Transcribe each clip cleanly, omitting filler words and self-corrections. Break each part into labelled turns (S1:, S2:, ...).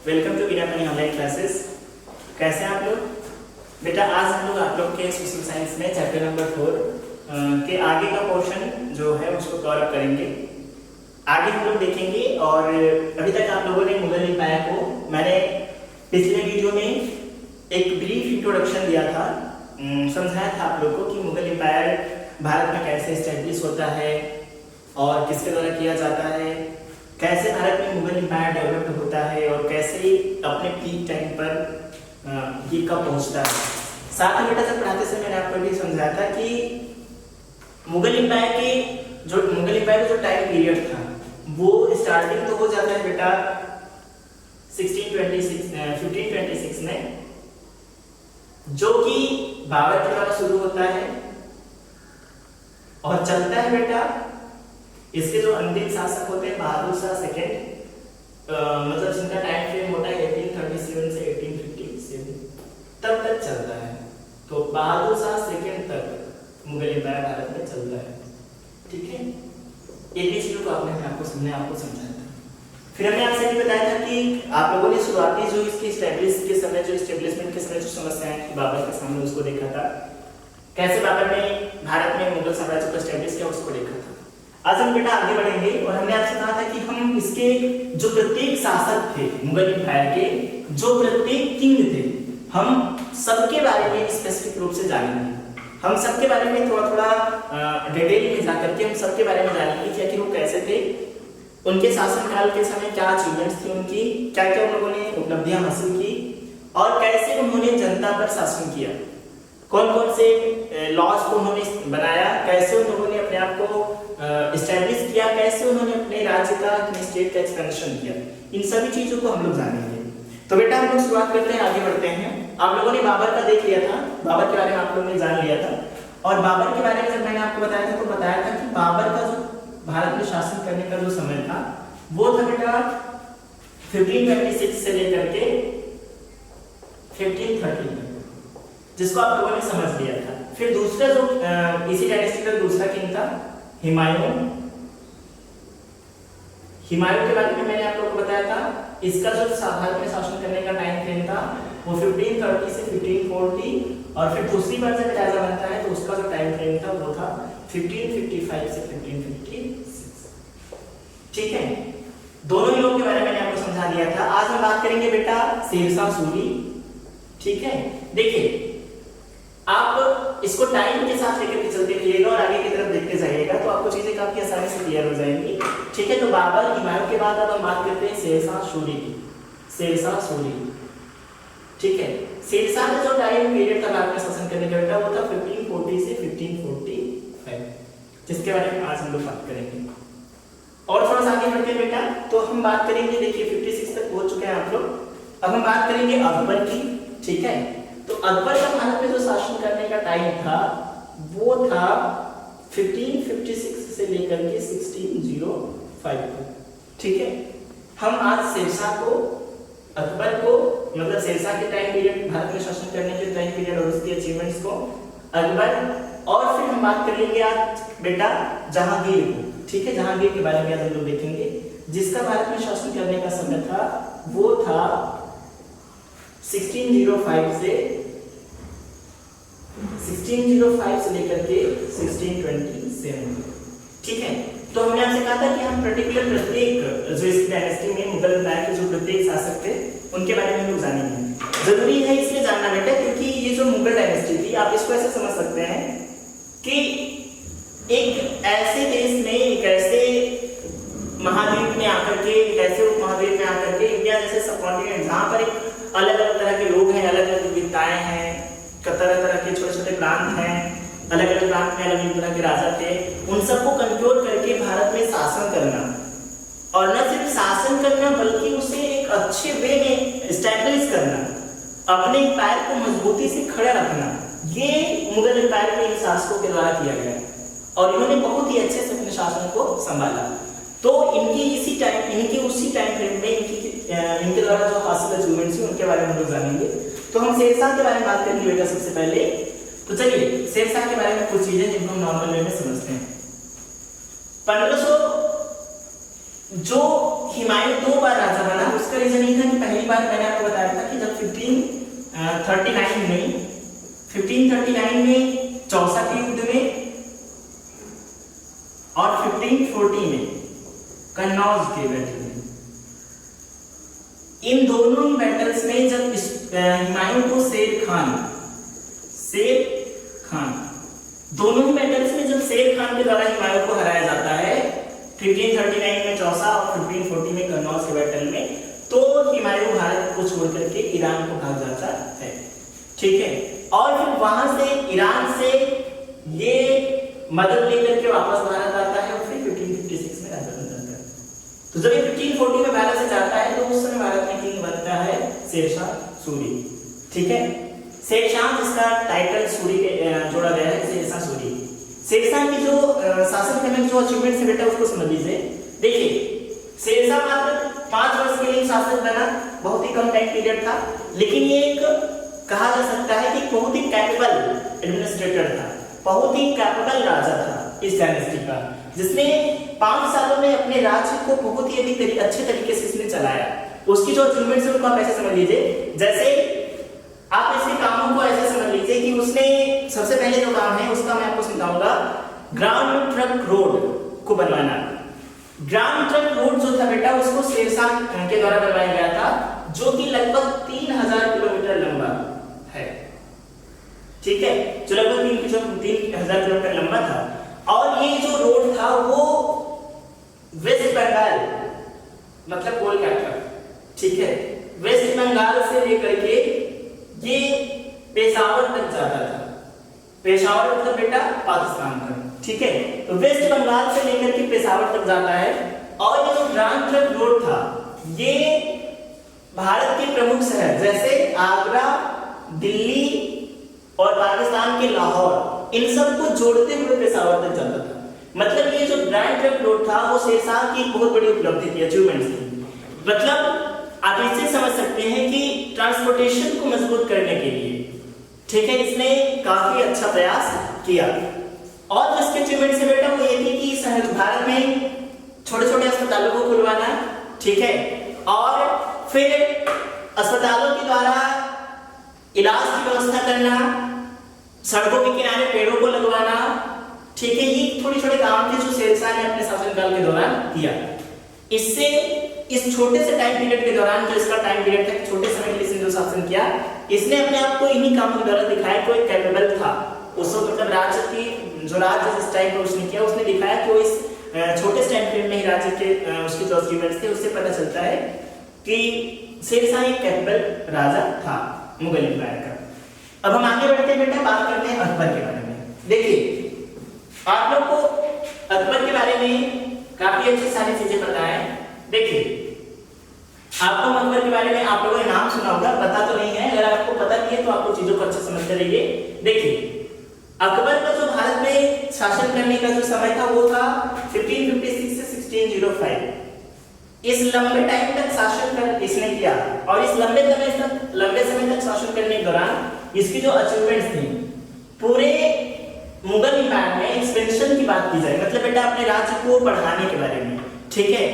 S1: Welcome to Veera Mani online classes. कैसे हैं आप लोग? बेटा आज हम लोग आप लोग के सोशल साइंस में चैप्टर नंबर 4 के आगे का पोर्शन जो है उसको कवर अप करेंगे। आगे हम लोग देखेंगे और अभी तक आप लोगों ने मुगल एम्पायर को मैंने पिछले वीडियो में एक ब्रीफ इंट्रोडक्शन दिया था, समझाया था आप लोग को कि मुगल एम्पायर भारत में कैसे एस्टेब्लिश होता है और किसके द्वारा किया जाता है, कैसे भारत में मुगल एम्पायर डेवलप होता है और कैसे अपने पीक टाइम पर ये कब पहुंचता है। साथ में बेटा जब पढ़ाते समय मैंने आपको भी समझाया था कि मुगल एम्पायर का जो टाइम पीरियड था वो स्टार्टिंग तो हो जाता है बेटा 1526 में, जो कि बाबर के द्वारा शुरू होता है और चलता है बेटा। इसके जो अंतिम शासक होते हैं बहादुर शाह सेकेंड, मतलब जिनका टाइम फ्रेम होता है 1837 से 1857 तब तक चलता है। तो बहादुर शाह सेकेंड तक मुगल एम्पायर भारत में चलता है, ठीक है। एक चीज को आपको समझाया था। फिर हमने आपसे ये बताया था कि आप लोगों ने शुरुआती जो इसकी एस्टेब्लिशमेंट के समय जो समस्याएं थी बाबर के सामने उसको देखा था, कैसे बाबर ने भारत में मुगल साम्राज्य को एस्टेब्लिश किया उसको देखा था। आज हम बेटा आगे बढ़ेंगे और हमने आपसे कहा था कि हम इसके जो प्रत्येक शासक थे मुगल एम्पायर के, जो प्रत्येक किंग थे, हम सबके बारे में स्पेसिफिक रूप से जानेंगे। हम सबके बारे में थोड़ा डिटेल में जाकर के हम सबके बारे में जानेंगे कि आखिर वो कैसे थे, उनके शासनकाल के समय क्या अचीवमेंट्स थी उनकी, क्या क्या उन लोगों ने उपलब्धियां हासिल की और कैसे उन्होंने जनता पर शासन किया, कौन कौन से लॉज को उन्होंने बनाया, कैसे उन लोगों ने अपने आप को एस्टैब्लिश किया, कैसे उन्होंने अपने राज्य का, अपने स्टेट का एक्सपेंशन किया। इन सभी चीजों को हम लोग जानेंगे। तो बेटा हम लोग शुरुआत करते हैं, आगे बढ़ते हैं। आप लोगों ने बाबर का देख लिया था, बाबर के बारे में आप लोगों ने जान लिया था। और बाबर के बारे में जब मैंने आपको बताया था तो बताया था कि बाबर का जो भारत में शासन करने का जो समय था वो था बेटा 1526 से लेकर के 1513, जिसको आप लोगों ने समझ लिया था। फिर दूसरा जो इसी डायनेस्टी का दूसरा किंग था हुमायूं के बारे में मैंने आप लोगों को बताया था। इसका जो भारत में शासन करने का टाइम फ्रेम था वो 1530 से 1540 और फिर दूसरी बार जब राजा बनता है तो उसका जो टाइम फ्रेम था वो था 1555 से 1556, ठीक है। दोनों ही लोगों के बारे में मैंने आपको समझा दिया था। आज हम बात करेंगे बेटा शेरशाह सूरी, ठीक है। देखिए आप इसको टाइम के साथ लेकर के चलते रहिएगा और आगे की तरफ देखते जाइएगा तो आपको चीजें काफी आसानी से क्लियर हो जाएंगी, ठीक है। तो बाबर हुमायूं के बाद अब हम बात करते हैं शेरशाह सूरी की। शेरशाह सूरी, ठीक है। शेरशाह का जो टाइम पीरियड था भारत में शासन करने का बेटा वो था 1540 से 1545, जिसके बारे में आज हम लोग बात करेंगे। और थोड़ा सा आगे बढ़ते हैं बेटा तो हम बात करेंगे, देखिए 56 तक पहुंच चुके हैं आप लोग। अब हम बात करेंगे अकबर की, ठीक है। तो अकबर का भारत में जो शासन करने का टाइम था वो था 1556 से लेकर के 1605, ठीक है। हम आज शेरशाह को, अकबर को, मतलब शेरशाह के टाइम पीरियड, भारत में शासन करने के टाइम पीरियड और उसकी अचीवमेंट्स को, अकबर, और फिर हम बात कर लेंगे आज बेटा जहांगीर को, ठीक है। जहांगीर के बारे में आज हम लोग देखेंगे, जिसका भारत में शासन करने का समय था वो था 1605 से लेकर के 1627, ठीक है। तो हमने आपसे कहा था कि हम प्रत्येक जो इस डायनेस्टी में मुगल एम्पायर के जो प्रत्येक शासक थे उनके बारे में हम लोग जानेंगे। जरूरी है इसलिए जानना बेटा क्योंकि ये जो मुगल डायनेस्टी थी आप इसको ऐसे समझ सकते हैं कि एक ऐसे देश में, एक ऐसे महाद्वीप में आकर के, एक ऐसे उपमहाद्वीप में आकर के इंडिया जैसे सबकॉन्टिनेंट जहां पर एक अलग अलग तरह के लोग हैं, अलग अलग विविधताएं हैं, तरह तरह के छोटे छोटे प्रांत हैं, अलग अलग प्रांत में अलग अलग तरह के राजा थे, उन सबको कंट्रोल करके भारत में शासन करना, और न सिर्फ शासन करना बल्कि उसे एक अच्छे वे में एस्टैब्लिश करना, अपने एम्पायर को मजबूती से खड़ा रखना, ये मुगल एम्पायर के इन शासकों के द्वारा किया गया और इन्होंने बहुत ही अच्छे से अपने शासन को संभाला। तो इनकी उसी टाइम फ्रेम में इनके द्वारा जो हासिल अचीवमेंट्स हैं उनके बारे में हम लोग जानेंगे। तो हम शेरशाह के बारे में बात करेंगे बेटा सबसे पहले। तो चलिए शेरशाह के बारे में कुछ चीजें जिनको हम नॉर्मल वे में समझते हैं। 1500 जो हुमायूं 2 बार राजा बना, उसका रीजन ये था कि पहली बार मैंने आपको बताया था कि जब 1539 में चौसा के युद्ध में और 1540 में कन्नौज के बैटल में, इन दोनों ही बैटल्स में जब हुमायूं को शेर खान दोनों ही बैटल्स में जब शेर खान के द्वारा हुमायूं को हराया जाता है 1539 में चौसा और 1540 में कन्नौज के बैटल में, तो हुमायूं भारत को छोड़ करके ईरान को भाग जाता है, ठीक है। और फिर वहां से ईरान से ये मदद लेकर के वापस भारत आता है और फिर 1556 में राजा बन जाता है। तो जब ये 1540 में भारत से जाता है तो उस समय भारत में किंग बनता है शेरशाह सूरी, ठीक है। शेरशाह जिसका टाइटल सूरी के जोड़ा गया है, शेरशाह सूरी। शेरशाह की जो शासन करने की जो अचीवमेंट है बेटा उसको समझ लीजिए। देखिए शेरशाह मात्र 5 वर्ष के लिए शासक बना, बहुत ही कम टाइम पीरियड था, लेकिन ये एक कहा जा सकता है कि बहुत ही कैपेबल एडमिनिस्ट्रेटर था, बहुत ही कैपेबल राजा था इस डायनेस्टी का, जिसने 5 सालों में अपने राज्य को बहुत ही अधिक अच्छे तरीके से इसने चलाया। उसकी जो अचीवमेंट्स है उनको आप ऐसे समझ लीजिए, जैसे आप इसके कामों को ऐसे समझ लीजिए कि उसने सबसे पहले जो काम है उसका मैं आपको समझाऊंगा, ग्राउंड ट्रक रोड को बनवाना। ग्राउंड ट्रक रोड जो था बेटा उसको शेरशाह के द्वारा बनवाया गया था, जो कि लगभग 3000 किलोमीटर लंबा है, ठीक है, जो लगभग 3000 किलोमीटर लंबा था। और ये जो रोड था वो वेस्ट बंगाल मतलब कोलकाता, ठीक है, वेस्ट बंगाल से लेकर के ये पेशावर तक जाता था। पेशावर मतलब बेटा पाकिस्तान का, ठीक है। तो वेस्ट बंगाल से लेकर के पेशावर तक जाता है। और ये जो ग्रांड ट्रंक रोड था ये भारत के प्रमुख शहर जैसे आगरा, दिल्ली और पाकिस्तान के लाहौर, इन सबको जोड़ते हुए पेशावर तक जाता था। मतलब ये जो ग्रांड ट्रंक रोड था वो शेरशाह की बहुत बड़ी उपलब्धि थी, अचीवमेंट थी। मतलब आप इससे समझ सकते हैं कि ट्रांसपोर्टेशन को मजबूत करने के लिए, ठीक है, इसने काफी अच्छा प्रयास किया। और जिसके अचीवमेंट से बेटा वो ये थी कि भारत में छोटे छोटे अस्पतालों को खुलवाना, ठीक है, और फिर अस्पतालों के द्वारा इलाज की व्यवस्था करना, सड़कों के किनारे पेड़ों को लगवाना, ठीक है, ये थोड़े छोटे काम थे जो शेरशाह ने अपने शासनकाल के दौरान किया। इससे इस छोटे से टाइम पीरियड के दौरान जो इसका टाइम पीरियड था, छोटे समय के लिए इसने जो शासन किया, इसने अपने आप को इन्हीं कामों के द्वारा दिखाया कोई कैपेबल था। उस वक्त मतलब राज्य की जो राज्य जिस टाइम पर उसने किया, उसने दिखाया कि वो इस छोटे टाइम पीरियड में ही राज्य के उसके जो अचीवमेंट्स थे उससे पता चलता है कि शेरशाह एक कैपेबल राजा था मुगल एम्पायर का। अब हम आगे बढ़ते हैं बेटा, बात करते हैं अकबर के बारे में। देखिए आप लोग को अकबर के बारे में काफी अच्छी सारी चीजें पता है। देखिए आपको अकबर के बारे में आप लोगों ने नाम सुना होगा, पता तो नहीं है, अगर आपको पता नहीं है तो आपको चीजों को अच्छे समझते रहिए। देखिए अकबर का जो भारत में शासन करने का जो समय था वो था 1556 से 1605। इस लंबे टाइम तक शासन कर इसने किया और इस लंबे समय तक शासन करने के दौरान इसकी जो अचीवमेंट्स थी, पूरे मुगल एम्पायर में एक्सपेंशन की बात की जाए, मतलब बेटा अपने राज्य को बढ़ाने के बारे में, ठीक है,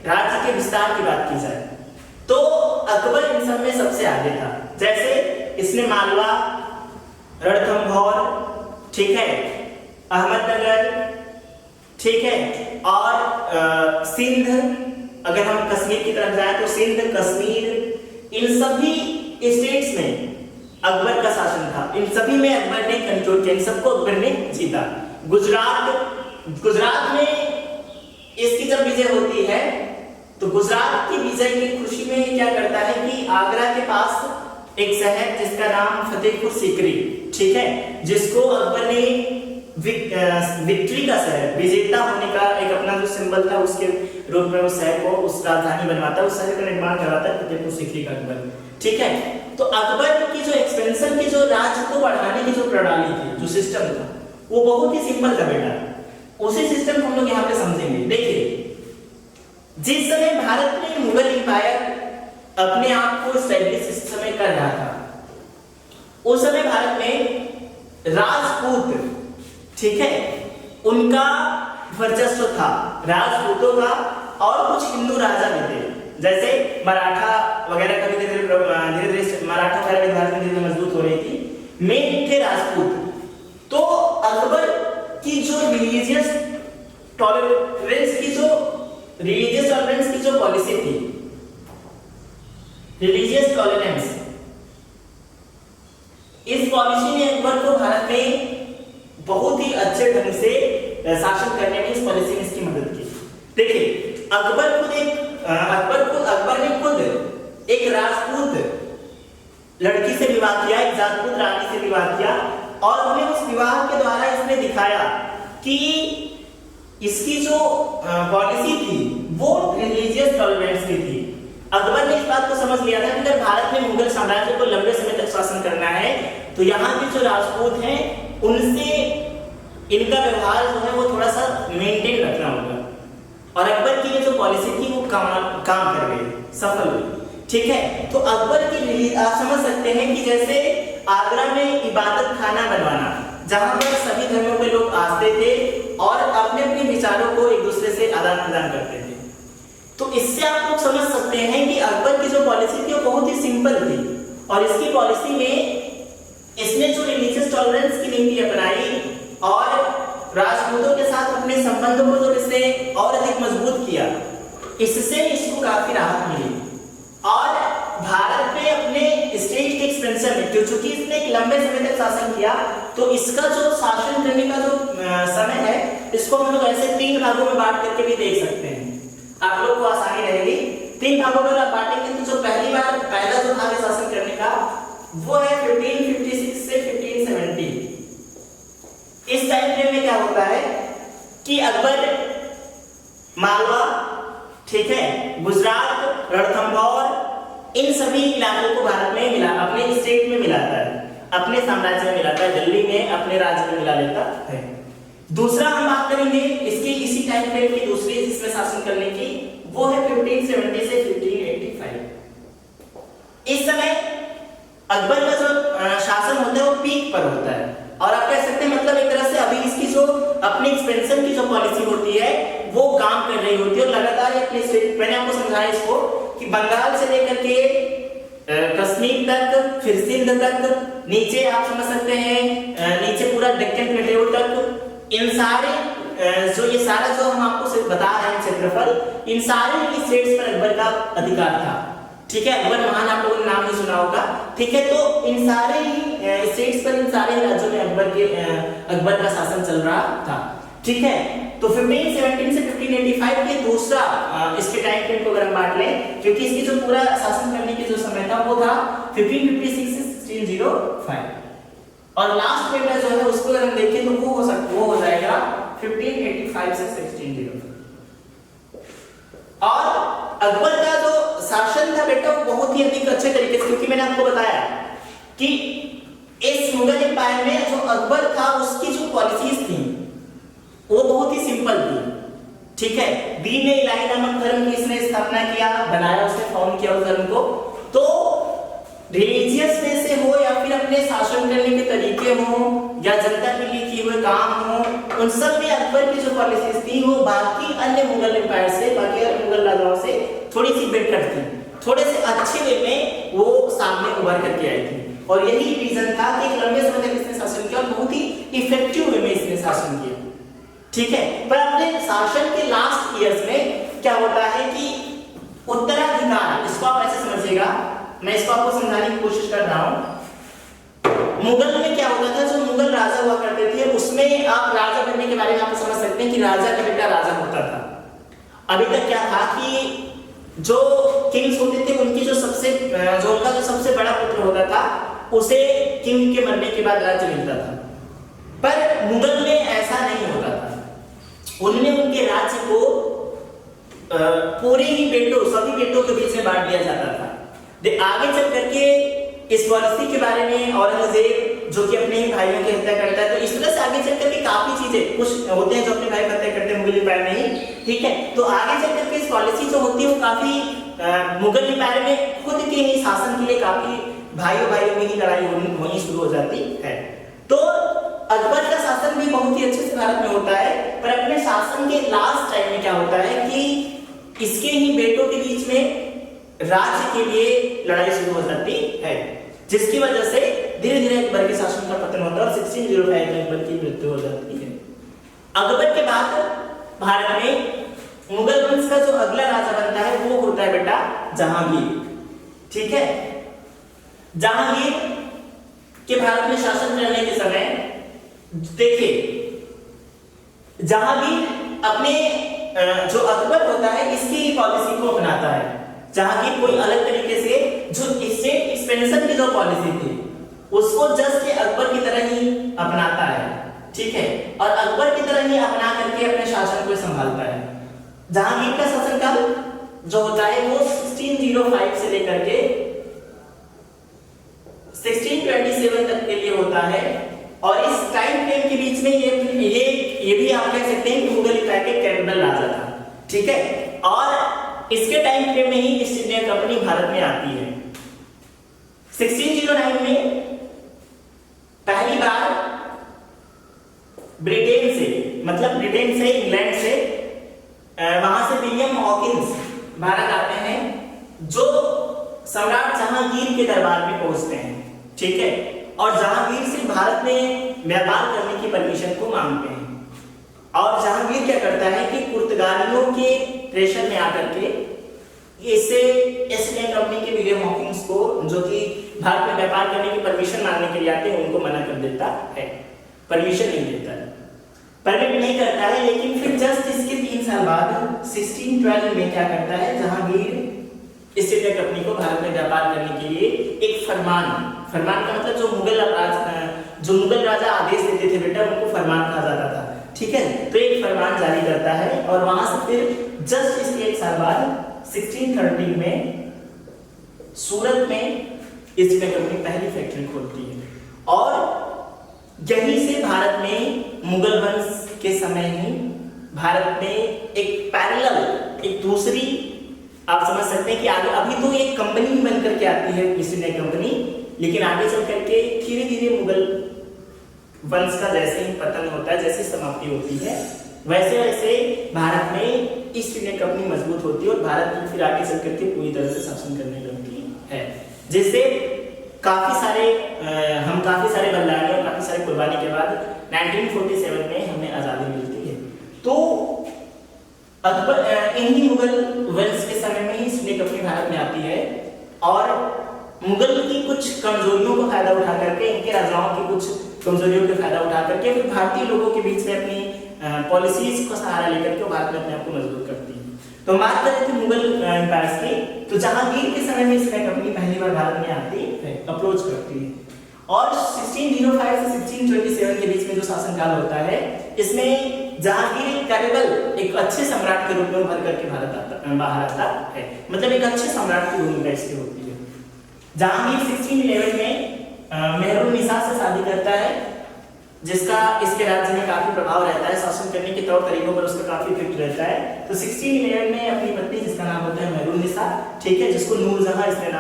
S1: राज्य के विस्तार की बात की जाए तो अकबर इन सब में सबसे आगे था। जैसे इसने मालवा, रणथंभौर, ठीक है, अहमदनगर, ठीक है, और सिंध, अगर हम कश्मीर की तरफ जाए तो सिंध, कश्मीर, इन सभी स्टेट्स में अकबर का शासन था। इन सभी में अकबर ने कंट्रोल किया, इन सबको अकबर ने जीता। गुजरात में इसकी जब विजय होती है तो गुजरात की विजय की खुशी में ये क्या करता है कि आगरा के पास एक शहर जिसका नाम फतेहपुर सीकरी, ठीक है, जिसको अकबर ने विक्ट्री का शहर, विजेता होने का एक अपना जो सिंबल था उसके रूप में उस शहर को, उस राजधानी बनवाता है, उस शहर का निर्माण करवाता है फतेहपुर सीकरी का अकबर, ठीक है। तो अकबर की जो एक्सपेंशन की जो राज्य को बढ़ाने की जो प्रणाली थी, जो सिस्टम था, वो बहुत ही सिंपल था बेटा। उसी सिस्टम को हम लोग यहाँ पे समझेंगे। देखिए जिस समय भारत में मुगल एम्पायर अपने आप को एस्टैब्लिश इस समय कर रहा था, उस समय भारत में राजपूत, ठीक है, उनका वर्चस्व था, राजपूतों का और कुछ हिंदू राजा भी थे, जैसे मराठा वगैरह का भी धीरे धीरे मराठा वगैरह की धारा धीरे धीरे मजबूत हो रही थी। मेन थे राजपूत। तो अकबर की जो रिलीजियस टॉलरेंस की जो पॉलिसी थी, रिलीजियस टॉलरेंस, इस पॉलिसी ने अकबर को भारत में बहुत ही अच्छे ढंग से शासन करने में इस पॉलिसी ने इसकी मदद की। देखिए अकबर ने खुद एक राजपूत लड़की से विवाह किया, एक राजपूत रानी से विवाह किया, और उन्हें उस विवाह के द्वारा इसने दिखाया कि इसकी जो पॉलिसी थी वो रिलीजियस टॉलरेंस की थी। अकबर ने इस बात को समझ लिया था कि अगर भारत में मुगल साम्राज्य को लंबे समय तक शासन करना है तो यहाँ के जो राजपूत हैं उनसे इनका व्यवहार जो है वो थोड़ा सा मेंटेन रखना होगा। और अकबर की ये जो पॉलिसी थी वो काम कर गई, सफल हुई। ठीक है, तो अकबर की आप समझ सकते हैं कि जैसे आगरा में इबादत खाना बनवाना, जहां पर सभी धर्मों के लोग आते थे और अपने अपने विचारों को एक दूसरे से आदान प्रदान करते थे। तो इससे आप लोग समझ सकते हैं कि अकबर की जो पॉलिसी थी वो बहुत ही सिंपल थी, और इसकी पॉलिसी में इसने जो रिलीजियस टॉलरेंस की नीति अपनाई और राजपूतों के साथ अपने संबंधों को जो इसने और अधिक मजबूत किया, इससे इसको काफी राहत मिली। और भारत में अपने स्टेट के एक्सपेंशन में, क्योंकि इसने एक लंबे समय तक शासन किया, तो इसका जो शासन करने का जो समय है इसको हम लोग ऐसे 3 भागों में बांट करके भी देख सकते हैं। आप लोग को आसानी रहेगी। 3 भागों में आप बांटेंगे तो जो पहला जो भाग है शासन करने का वो है 1556 से 1570। इस टाइम फ्रेम में क्या होता है कि अकबर मालवा, ठीक है, गुजरात, रणथंभौर, इन सभी इलाकों को भारत में मिला, अपने स्टेट में मिलाता है, अपने साम्राज्य में मिलाता है, दिल्ली में अपने राज्य में मिला लेता है। दूसरा हम बात करेंगे इसके इसी टाइम फ्रेम की दूसरी इसमें शासन करने की, वो है 1570 से 1585। इस समय अकबर का जो शासन होता है वो पीक पर होता है, और आप कह सकते हैं मतलब एक तरह से अभी इसकी जो अपनी एक्सपेंशन की जो पॉलिसी होती है वो काम कर रही होती है, और लगातार अपने स्टेट, मैंने आपको समझाया इसको कि बंगाल से लेकर के कश्मीर तक, फिर सिंध तक, नीचे आप समझ सकते हैं नीचे पूरा डेक्कन प्लेटेउ तक, इन सारे जो ये सारा जो हम आपको बता रहे हैं क्षेत्रफल, इन सारे स्टेट्स पर अकबर का अधिकार था। ठीक है, अकबर महान आप लोगों ने नाम नहीं सुना होगा। ठीक है, तो इन सारे ही स्टेट्स पर, इन सारे राज्यों में अकबर का शासन चल रहा था। ठीक है, तो 1517 से 1585 के दूसरा इसके टाइम फ्रेम को अगर हम बांट लें, क्योंकि इसकी जो पूरा शासन करने की जो समय था वो था 1556 से 1605, और लास्ट में जो है उसको अगर हम देखें तो वो हो जाएगा 1585 से 1605। और अकबर का जो शासन था बेटा वो बहुत ही अधिक अच्छे तरीके से, क्योंकि मैंने आपको बताया कि इस मुगल एम्पायर में जो अकबर था उसकी जो पॉलिसीज थी वो बहुत ही सिंपल थी। ठीक है, दीन इलाही नामक धर्म की इसने स्थापना किया, बनाया, उसने फाउंड किया उस धर्म को। तो रिलीजियस वे से हो या फिर अपने शासन करने के तरीके हो या जनता के लिए किए हुए काम हो, उन सब में अकबर की जो पॉलिसीज थी वो बाकी अन्य मुगल एम्पायर से, बाकी अन्य मुगल राजाओं से थोड़ी सी बेटर थी, थोड़े से अच्छे वे में वो सामने उभर करके आई थी। और यही रीजन था कि एक लंबे समय तक इसने शासन किया और बहुत ही इफेक्टिव वे में इसने शासन किया। ठीक है, पर अपने शासन के लास्ट ईयर्स में क्या होता है कि उत्तराधिकार, इसको आप ऐसे समझिएगा, मैं इसको आपको समझाने की कोशिश कर रहा हूं। मुगल में क्या होता था, जो मुगल राजा हुआ करते थे उसमें आप राजा बनने के बारे में आप समझ सकते हैं कि राजा का बेटा राजा होता था। अभी तक क्या था कि जो किंग्स होते थे उनकी जो उनका जो सबसे बड़ा पुत्र होता था उसे किंग के मरने के बाद राज्य मिलता था, पर मुगल में ऐसा नहीं होता था। उनमें उनके राज्य को पूरे ही सभी बेटों के बीच में बांट दिया जाता था। आगे चल करके इस पॉलिसी के बारे में औरंगजेब जो कि अपने ही भाइयों की हत्या करता है, तो इस तरह से आगे चल करके काफी चीजें कुछ होते हैं जो अपने भाई की हत्या करते हैं मुगल एम्पायर में ही। ठीक है, तो आगे चल करके इस पॉलिसी जो होती है वो काफी मुगल एम्पायर में खुद के ही शासन के लिए काफी भाइयों में ही लड़ाई होनी शुरू हो जाती है। तो अकबर का शासन भी बहुत ही अच्छे से भारत में होता है, पर अपने शासन के लास्ट टाइम में क्या होता है कि इसके ही बेटों के बीच में राज्य के लिए लड़ाई शुरू हो जाती है, जिसकी वजह से धीरे धीरे अकबर के शासन का पतन होता है और 1605 में अकबर की मृत्यु हो जाती है। अकबर के बाद भारत में मुगल वंश का जो अगला राजा बनता है वो होता है बेटा जहांगीर। ठीक है, जहांगीर के भारत में शासन करने के समय देखिए, जहांगीर अपने जो अकबर होता है इसकी पॉलिसी को अपनाता है। जहांगीर कोई अलग तरीके से जो स्टेट एक्सपेंशन की जो पॉलिसी थी उसको जस्ट अकबर की तरह ही अपनाता है। ठीक है, और अकबर की तरह ही अपना करके अपने शासन को संभालता है। जहांगीर का शासनकाल जो होता है वो 1605 से लेकर के 1627 तक के लिए होता है, और इस टाइम फ्रेम के बीच में ये भी आप कह सकते हैं कि मुगल इतिहास के कैपिटल राजा था। ठीक है, और इसके टाइम फ्रेम में ही ईस्ट इंडिया कंपनी भारत में आती है। 1609 में पहली बार ब्रिटेन से, मतलब ब्रिटेन से, इंग्लैंड से, वहां से विलियम हॉकिंस भारत आते हैं, जो सम्राट जहांगीर के दरबार में पहुंचते हैं। ठीक है, और जहांगीर से भारत में व्यापार करने की परमिशन को मांगते हैं, और जहांगीर क्या करता है कि पुर्तगालियों के प्रेशर में आकर के इसे ईस्ट इंडिया कंपनी के विलियम हॉकिंस को, जो कि भारत में व्यापार करने की परमिशन मांगने के लिए आते हैं, उनको मना कर देता है, परमिशन नहीं देता है, परमिट नहीं करता है। लेकिन फिर जस्ट इसके 3 साल बाद 1612 में क्या करता है जहांगीर ईस्ट इंडिया कंपनी को भारत में व्यापार करने के लिए एक फरमान का मतलब जो मुगल राजा आदेश देते थे बेटा, उनको फरमान कहा जाता था। ठीक है, तो एक फरमान जारी करता है, और वहां से फिर जस्ट इसके 1 साल बाद 1613 में सूरत में ईस्ट इंडिया कंपनी पहली फैक्ट्री खोलती है, और यहीं से भारत में मुगल वंश के समय ही भारत में एक पैरेलल, एक दूसरी, आप समझ सकते हैं कि आगे अभी तो एक कंपनी ही बनकर के आती है ईस्ट इंडिया कंपनी, लेकिन आगे चल करके धीरे धीरे मुगल वंश का जैसे ही पतन होता है, जैसे समाप्ति होती है, वैसे वैसे भारत में ईस्ट इंडिया कंपनी मजबूत होती है, और भारत में फिर आगे चल करके पूरी तरह से शासन करने लगती है, जिससे काफी सारे बलिदानी और काफी सारे कुर्बानी के बाद 1947 में हमें आजादी मिलती है। तो अकबर इन्हीं मुगल वंश के समय में ही ईस्ट इंडिया कंपनी भारत में आती है, और मुगल की कुछ कमजोरियों को फायदा उठा करके, इनके राजाओं की कुछ कमजोरियों का फायदा उठा करके फिर भारतीय लोगों के बीच में अपनी पॉलिसीज को सहारा लेकर के भारत में अपने आप को मजबूत करती है। तो बात कर रहे थे मुगल एम्पायर की, तो जहांगीर के समय में ईस्ट इंडिया कंपनी पहली बार भारत में आती है, अप्रोच करती है, और 1605 से 1627 के बीच में जो शासनकाल होता है, इसमें जहांगीर एक कैपेबल, एक अच्छे सम्राट के रूप में उभर करके बाहर आता है, मतलब एक अच्छे सम्राट की भूमिका इसकी होती है। जहांगीर 1611 में मेहरुन्निसा से शादी करता है, जिसका इसके राज्य में काफी प्रभाव रहता है, शासन करने के तौर तरीकों पर उसका काफी इफेक्ट रहता है। तो 1611 में अपनी पत्नी, जिसका नाम होता है मेहरुन्निसा, ठीक है, जिसको नूरजहां इसने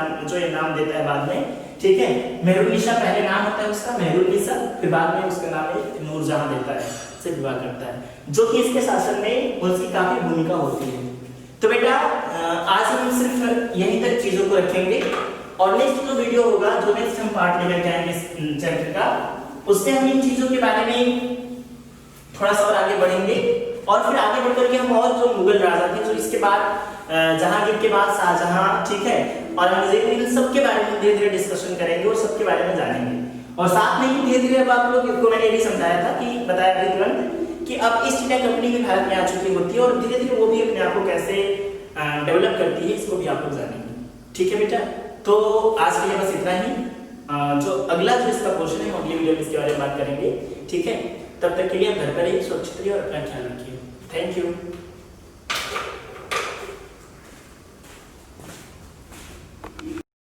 S1: नाम देता है बाद में। ठीक है, मेहरुन्निसा पहले नाम होता है उसका मेहरुन्निसा, फिर बाद में उसका नाम नूरजहां देता है, से विवाह करता है, जो कि इसके शासन में उसकी काफी भूमिका होती है। तो बेटा आज हम सिर्फ यहीं तक चीजों को रखेंगे, और नेक्स्ट जो वीडियो होगा, जो नेक्स्ट हम पार्ट लेकर के आएंगे इस चैप्टर का, उसमें हम इन चीजों के बारे में थोड़ा सा और आगे बढ़ेंगे, और फिर आगे बढ़कर के हम और जो मुगल राजा थे, जो इसके बाद जहांगीर के बाद शाहजहां, ठीक है, और औरंगजेब, इन सब के बारे में धीरे धीरे डिस्कशन करेंगे और सबके बारे में जानेंगे। और साथ में ही धीरे धीरे अब आप लोग को मैंने ये भी समझाया था कि बताया था तुरंत कि अब ईस्ट इंडिया कंपनी भी भारत में आ चुकी होती है, और धीरे धीरे वो भी अपने आप को कैसे डेवलप करती है, इसको भी आप लोग जानेंगे। ठीक है बेटा, तो आज के लिए बस इतना ही। जो अगला जो इसका पोर्शन है, अगली वीडियो में इसके बारे में बात करेंगे। ठीक है, तब तक के लिए आप घर पर ही सुरक्षित रहिए और अपना ख्याल रखिए। Thank you.